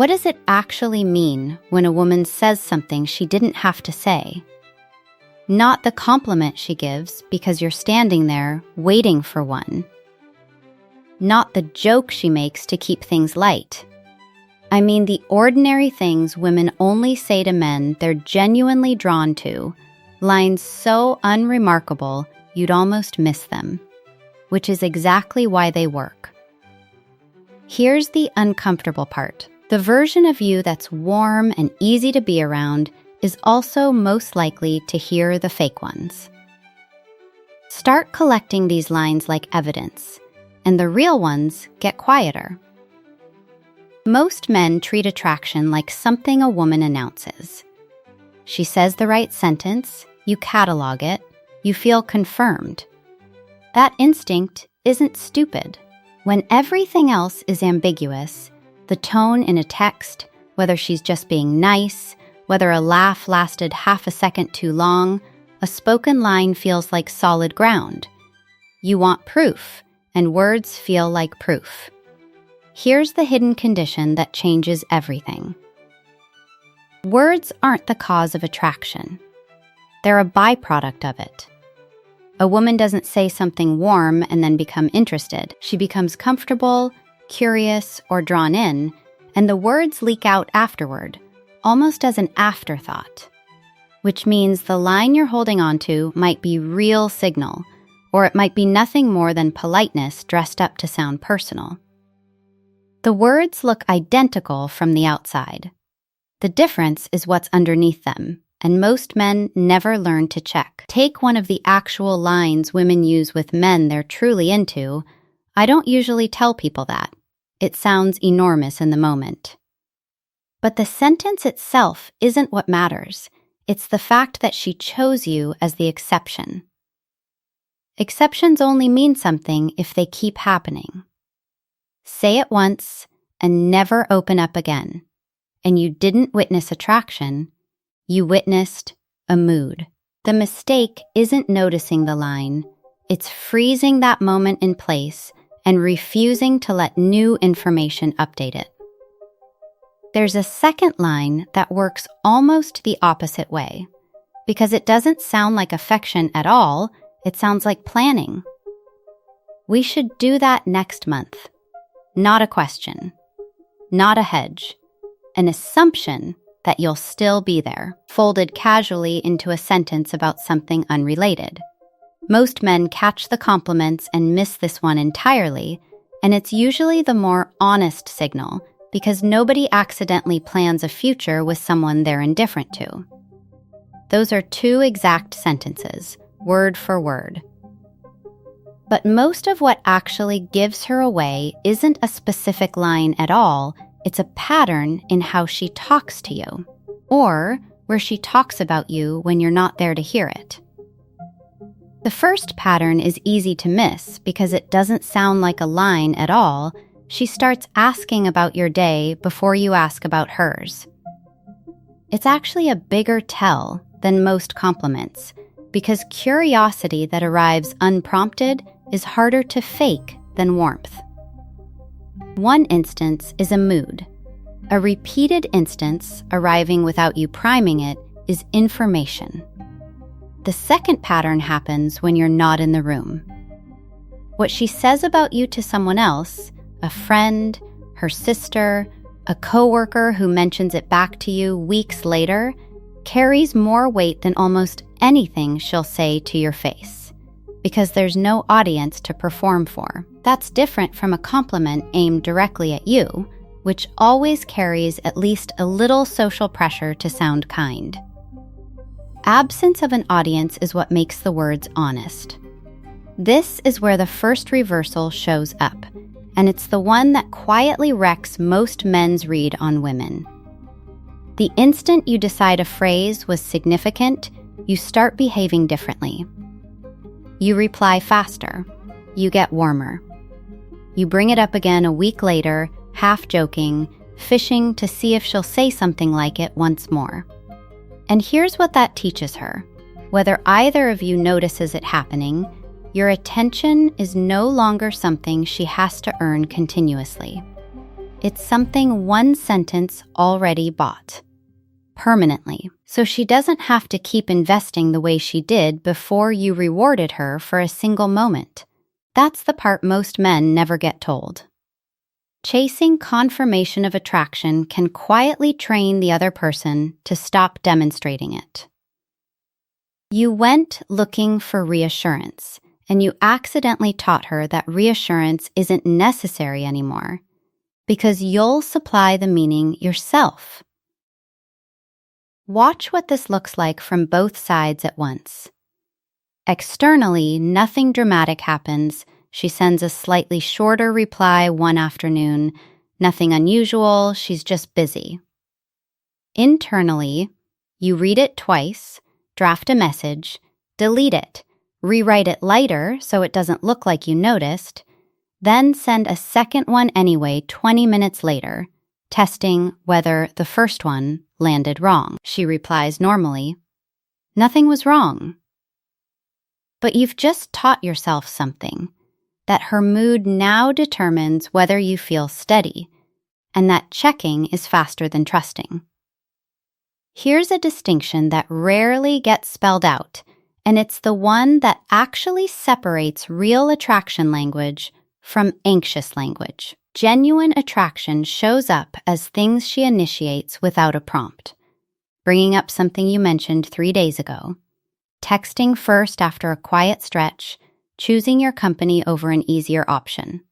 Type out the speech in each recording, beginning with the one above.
What does it actually mean when a woman says something she didn't have to say? Not the compliment she gives because you're standing there waiting for one. Not the joke she makes to keep things light. I mean the ordinary things women only say to men they're genuinely drawn to, lines so unremarkable you'd almost miss them, which is exactly why they work. Here's the uncomfortable part. The version of you that's warm and easy to be around is also most likely to hear the fake ones. Start collecting these lines like evidence, and the real ones get quieter. Most men treat attraction like something a woman announces. She says the right sentence, you catalog it, you feel confirmed. That instinct isn't stupid. When everything else is ambiguous, the tone in a text, whether she's just being nice, whether a laugh lasted half a second too long, a spoken line feels like solid ground. You want proof, and words feel like proof. Here's the hidden condition that changes everything. Words aren't the cause of attraction. They're a byproduct of it. A woman doesn't say something warm and then become interested. She becomes comfortable, curious, or drawn in, and the words leak out afterward, almost as an afterthought. Which means the line you're holding onto might be real signal, or it might be nothing more than politeness dressed up to sound personal. The words look identical from the outside. The difference is what's underneath them, and most men never learn to check. Take one of the actual lines women use with men they're truly into. I don't usually tell people that. It sounds enormous in the moment. But the sentence itself isn't what matters. It's the fact that she chose you as the exception. Exceptions only mean something if they keep happening. Say it once and never open up again. And you didn't witness attraction, you witnessed a mood. The mistake isn't noticing the line, it's freezing that moment in place and refusing to let new information update it. There's a second line that works almost the opposite way. Because it doesn't sound like affection at all, it sounds like planning. We should do that next month. Not a question. Not a hedge. An assumption that you'll still be there, folded casually into a sentence about something unrelated. Most men catch the compliments and miss this one entirely, and it's usually the more honest signal because nobody accidentally plans a future with someone they're indifferent to. Those are two exact sentences, word for word. But most of what actually gives her away isn't a specific line at all, it's a pattern in how she talks to you, or where she talks about you when you're not there to hear it. The first pattern is easy to miss because it doesn't sound like a line at all. She starts asking about your day before you ask about hers. It's actually a bigger tell than most compliments because curiosity that arrives unprompted is harder to fake than warmth. One instance is a mood. A repeated instance arriving without you priming it is information. The second pattern happens when you're not in the room. What she says about you to someone else, a friend, her sister, a coworker who mentions it back to you weeks later, carries more weight than almost anything she'll say to your face, because there's no audience to perform for. That's different from a compliment aimed directly at you, which always carries at least a little social pressure to sound kind. Absence of an audience is what makes the words honest. This is where the first reversal shows up, and it's the one that quietly wrecks most men's read on women. The instant you decide a phrase was significant, you start behaving differently. You reply faster. You get warmer. You bring it up again a week later, half joking, fishing to see if she'll say something like it once more. And here's what that teaches her. Whether either of you notices it happening, your attention is no longer something she has to earn continuously. It's something one sentence already bought. Permanently. So she doesn't have to keep investing the way she did before you rewarded her for a single moment. That's the part most men never get told. Chasing confirmation of attraction can quietly train the other person to stop demonstrating it. You went looking for reassurance, and you accidentally taught her that reassurance isn't necessary anymore, because you'll supply the meaning yourself. Watch what this looks like from both sides at once. Externally, nothing dramatic happens. She sends a slightly shorter reply one afternoon. Nothing unusual, she's just busy. Internally, you read it twice, draft a message, delete it, rewrite it lighter so it doesn't look like you noticed, then send a second one anyway 20 minutes later, testing whether the first one landed wrong. She replies normally, "Nothing was wrong." But you've just taught yourself something, that her mood now determines whether you feel steady, and that checking is faster than trusting. Here's a distinction that rarely gets spelled out, and it's the one that actually separates real attraction language from anxious language. Genuine attraction shows up as things she initiates without a prompt. Bringing up something you mentioned 3 days ago, texting first after a quiet stretch, choosing your company over an easier option.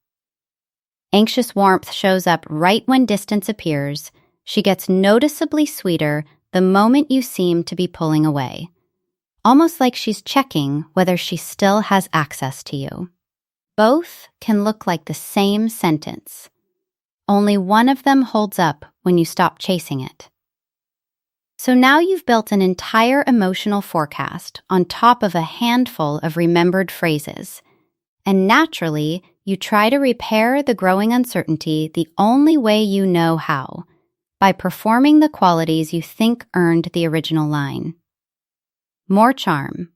Anxious warmth shows up right when distance appears. She gets noticeably sweeter the moment you seem to be pulling away, almost like she's checking whether she still has access to you. Both can look like the same sentence. Only one of them holds up when you stop chasing it. So now you've built an entire emotional forecast on top of a handful of remembered phrases, and naturally, you try to repair the growing uncertainty the only way you know how, by performing the qualities you think earned the original line. More charm,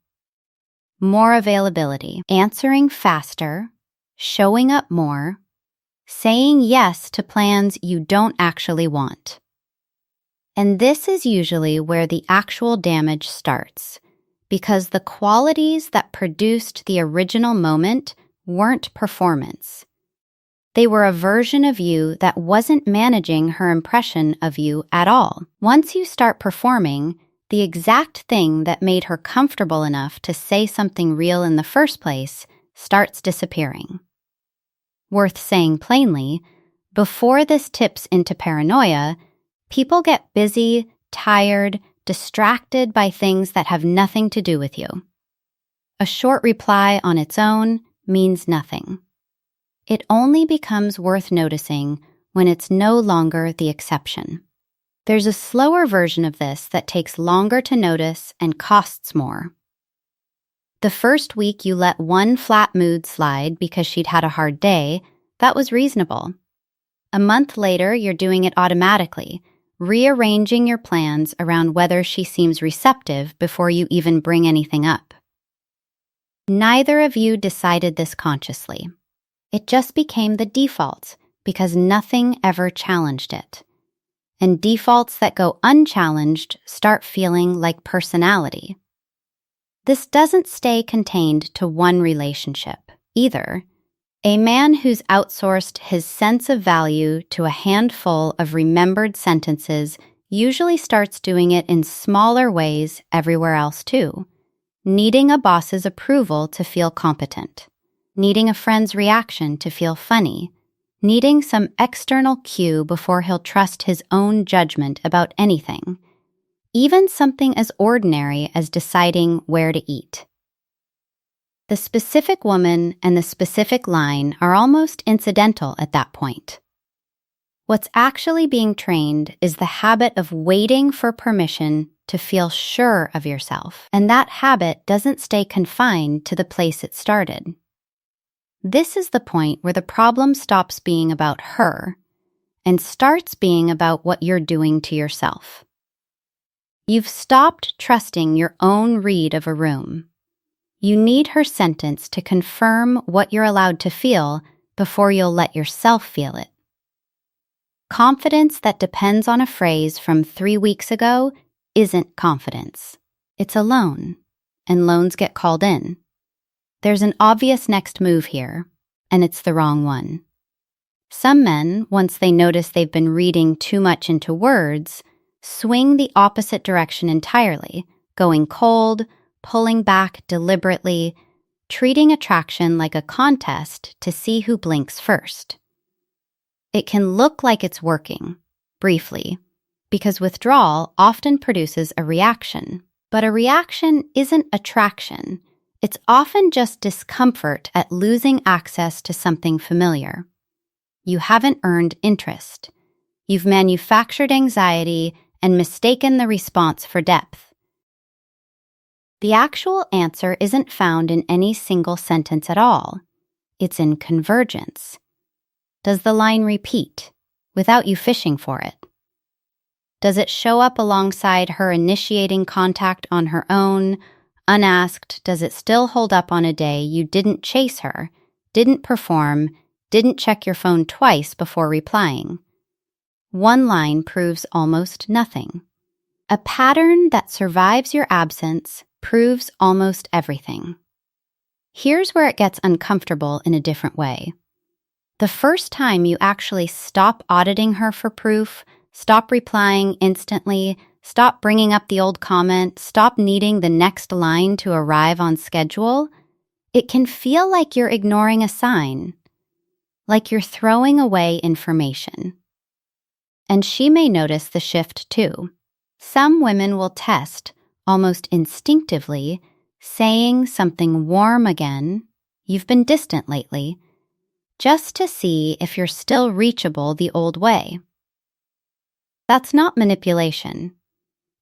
more availability, answering faster, showing up more, saying yes to plans you don't actually want. And this is usually where the actual damage starts, because the qualities that produced the original moment weren't performance. They were a version of you that wasn't managing her impression of you at all. Once you start performing, the exact thing that made her comfortable enough to say something real in the first place starts disappearing. Worth saying plainly, before this tips into paranoia, people get busy, tired, distracted by things that have nothing to do with you. A short reply on its own means nothing. It only becomes worth noticing when it's no longer the exception. There's a slower version of this that takes longer to notice and costs more. The first week you let one flat mood slide because she'd had a hard day, that was reasonable. A month later, you're doing it automatically, rearranging your plans around whether she seems receptive before you even bring anything up. Neither of you decided this consciously. It just became the default because nothing ever challenged it. And defaults that go unchallenged start feeling like personality. This doesn't stay contained to one relationship, either. A man who's outsourced his sense of value to a handful of remembered sentences usually starts doing it in smaller ways everywhere else too. Needing a boss's approval to feel competent. Needing a friend's reaction to feel funny. Needing some external cue before he'll trust his own judgment about anything. Even something as ordinary as deciding where to eat. The specific woman and the specific line are almost incidental at that point. What's actually being trained is the habit of waiting for permission to feel sure of yourself, and that habit doesn't stay confined to the place it started. This is the point where the problem stops being about her and starts being about what you're doing to yourself. You've stopped trusting your own read of a room. You need her sentence to confirm what you're allowed to feel before you'll let yourself feel it. Confidence that depends on a phrase from 3 weeks ago isn't confidence. It's a loan, and loans get called in. There's an obvious next move here, and it's the wrong one. Some men, once they notice they've been reading too much into words, swing the opposite direction entirely, going cold, pulling back deliberately, treating attraction like a contest to see who blinks first. It can look like it's working, briefly, because withdrawal often produces a reaction. But a reaction isn't attraction. It's often just discomfort at losing access to something familiar. You haven't earned interest. You've manufactured anxiety and mistaken the response for depth. The actual answer isn't found in any single sentence at all. It's in convergence. Does the line repeat without you fishing for it? Does it show up alongside her initiating contact on her own, unasked? Does it still hold up on a day you didn't chase her, didn't perform, didn't check your phone twice before replying? One line proves almost nothing. A pattern that survives your absence proves almost everything. Here's where it gets uncomfortable in a different way. The first time you actually stop auditing her for proof, stop replying instantly, stop bringing up the old comment, stop needing the next line to arrive on schedule, it can feel like you're ignoring a sign, like you're throwing away information. And she may notice the shift too. Some women will test, almost instinctively, saying something warm again, "You've been distant lately," just to see if you're still reachable the old way. That's not manipulation.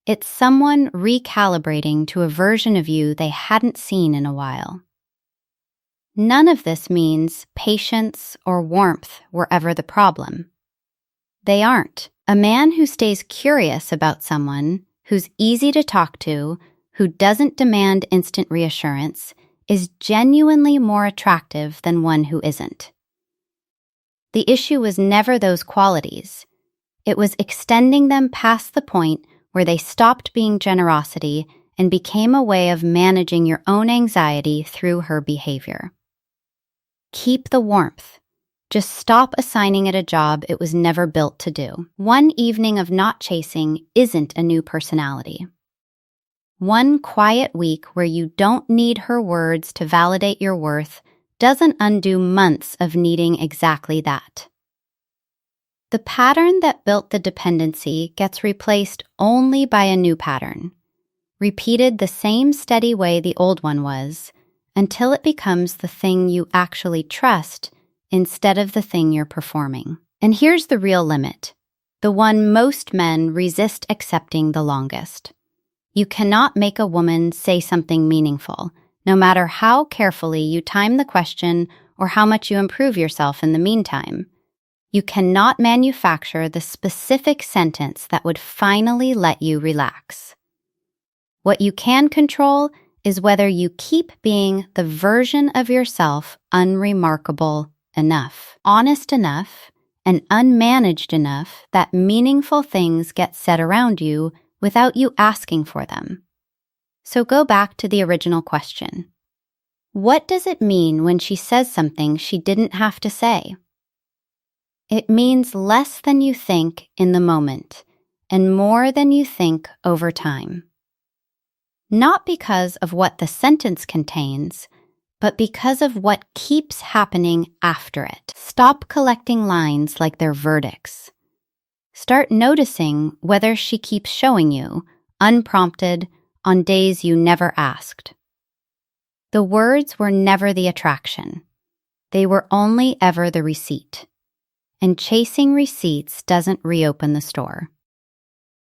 It's someone recalibrating to a version of you they hadn't seen in a while. None of this means patience or warmth were ever the problem. They aren't. A man who stays curious about someone, who's easy to talk to, who doesn't demand instant reassurance, is genuinely more attractive than one who isn't. The issue was never those qualities. It was extending them past the point where they stopped being generosity and became a way of managing your own anxiety through her behavior. Keep the warmth. Just stop assigning it a job it was never built to do. One evening of not chasing isn't a new personality. One quiet week where you don't need her words to validate your worth doesn't undo months of needing exactly that. The pattern that built the dependency gets replaced only by a new pattern, repeated the same steady way the old one was, until it becomes the thing you actually trust instead of the thing you're performing. And here's the real limit, the one most men resist accepting the longest. You cannot make a woman say something meaningful, no matter how carefully you time the question or how much you improve yourself in the meantime. You cannot manufacture the specific sentence that would finally let you relax. What you can control is whether you keep being the version of yourself unremarkable enough, honest enough, and unmanaged enough that meaningful things get said around you without you asking for them. So go back to the original question. What does it mean when she says something she didn't have to say? It means less than you think in the moment and more than you think over time. Not because of what the sentence contains, but because of what keeps happening after it. Stop collecting lines like they're verdicts. Start noticing whether she keeps showing you, unprompted, on days you never asked. The words were never the attraction. They were only ever the receipt. And chasing receipts doesn't reopen the store.